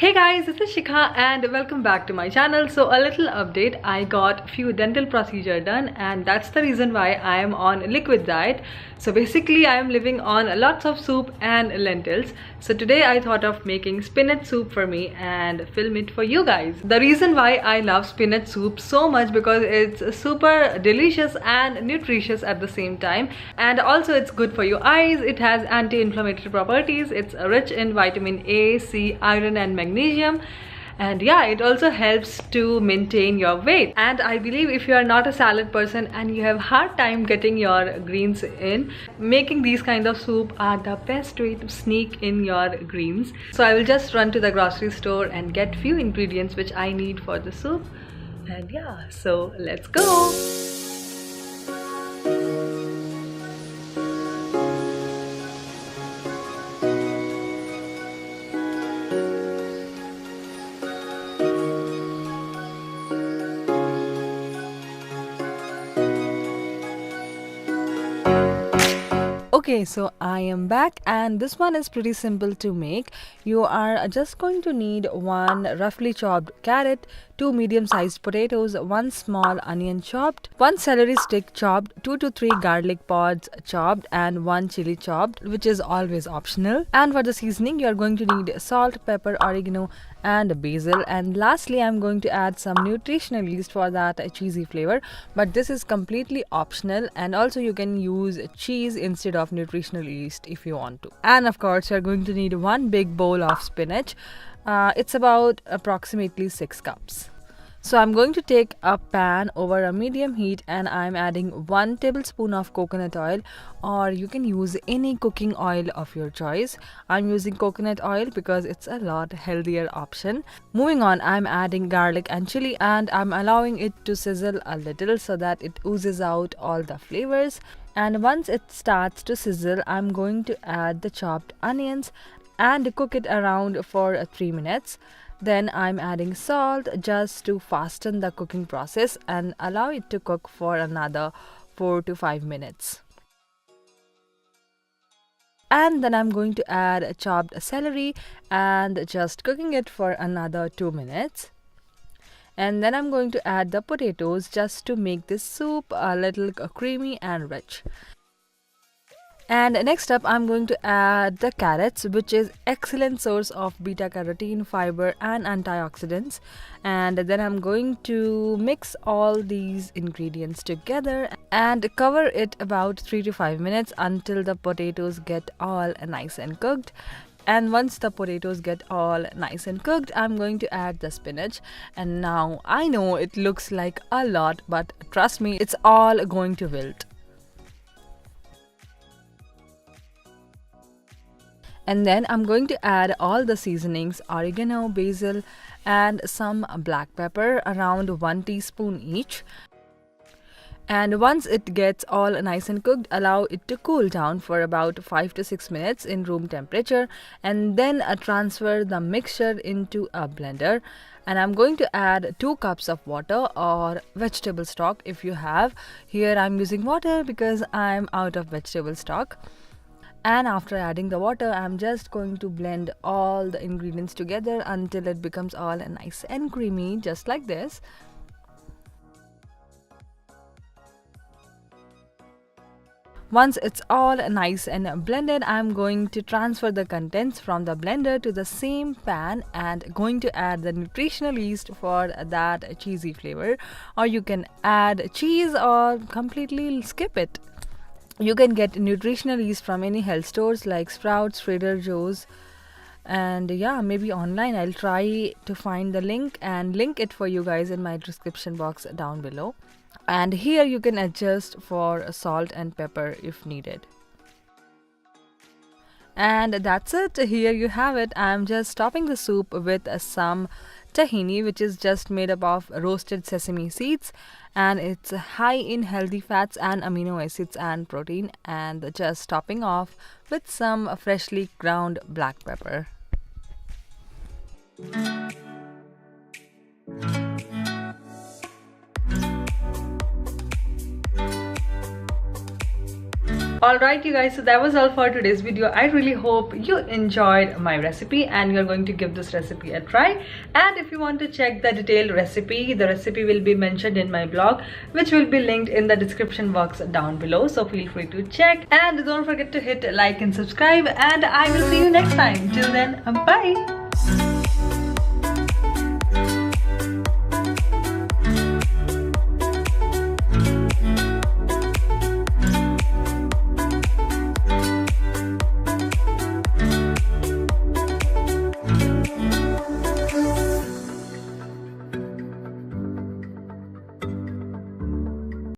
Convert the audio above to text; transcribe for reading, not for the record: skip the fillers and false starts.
Hey guys, this is Shikha and welcome back to my channel. So a little update, I got few dental procedure done and that's the reason why I am on liquid diet. So basically I am living on lots of soup and lentils. So today I thought of making spinach soup for me and film it for you guys. The reason why I love spinach soup so much because it's super delicious and nutritious at the same time, and also it's good for your eyes. It has anti-inflammatory properties. It's rich in vitamin A, C, iron and magnesium, and yeah, it also helps to maintain your weight. And I believe if you are not a salad person and you have hard time getting your greens in, making these kind of soup are the best way to sneak in your greens. So I will just run to the grocery store and get few ingredients which I need for the soup, and yeah, so let's go. Okay, so I am back and this one is pretty simple to make. You are just going to need one roughly chopped carrot, two medium-sized potatoes, one small onion chopped, one celery stick chopped, 2 to 3 garlic pods chopped, and one chili chopped, which is always optional. And for the seasoning, you are going to need salt, pepper, oregano, and basil. And lastly, I'm going to add some nutritional yeast for that cheesy flavor, but this is completely optional, and also you can use cheese instead of nutritional yeast if you want to. And of course, you're going to need one big bowl of spinach. It's about approximately 6 cups. So I'm going to take a pan over a medium heat and I'm adding 1 tablespoon of coconut oil, or you can use any cooking oil of your choice. I'm using coconut oil because it's a lot healthier option. Moving on, I'm adding garlic and chili and I'm allowing it to sizzle a little so that it oozes out all the flavors. And once it starts to sizzle, I'm going to add the chopped onions and cook it around for 3 minutes. Then I'm adding salt just to fasten the cooking process and allow it to cook for another 4 to 5 minutes. And then I'm going to add chopped celery and just cooking it for another 2 minutes. And then I'm going to add the potatoes just to make this soup a little creamy and rich. And next up, I'm going to add the carrots, which is excellent source of beta carotene, fiber and antioxidants. And then I'm going to mix all these ingredients together and cover it about 3 to 5 minutes until the potatoes get all nice and cooked. And once the potatoes get all nice and cooked, I'm going to add the spinach. And now I know it looks like a lot, but trust me, it's all going to wilt. And then I'm going to add all the seasonings, oregano, basil and some black pepper, around 1 teaspoon each. And once it gets all nice and cooked, allow it to cool down for about 5 to 6 minutes in room temperature, and then transfer the mixture into a blender. And I'm going to add 2 cups of water or vegetable stock if you have. Here I'm using water because I'm out of vegetable stock. And after adding the water, I'm just going to blend all the ingredients together until it becomes all nice and creamy, just like this. Once it's all nice and blended, I'm going to transfer the contents from the blender to the same pan and going to add the nutritional yeast for that cheesy flavor. Or you can add cheese or completely skip it. You can get nutritional yeast from any health stores like Sprouts, Trader Joe's, and yeah, maybe online. I'll try to find the link and link it for you guys in my description box down below. And here you can adjust for salt and pepper if needed. And that's it. Here you have it. I'm just topping the soup with some tahini, which is just made up of roasted sesame seeds, and it's high in healthy fats and amino acids and protein, and just topping off with some freshly ground black pepper. Alright you guys, so that was all for today's video. I really hope you enjoyed my recipe and you're going to give this recipe a try. And if you want to check the detailed recipe, the recipe will be mentioned in my blog, which will be linked in the description box down below, so feel free to check. And don't forget to hit like and subscribe, and I will see you next time. Till then, bye.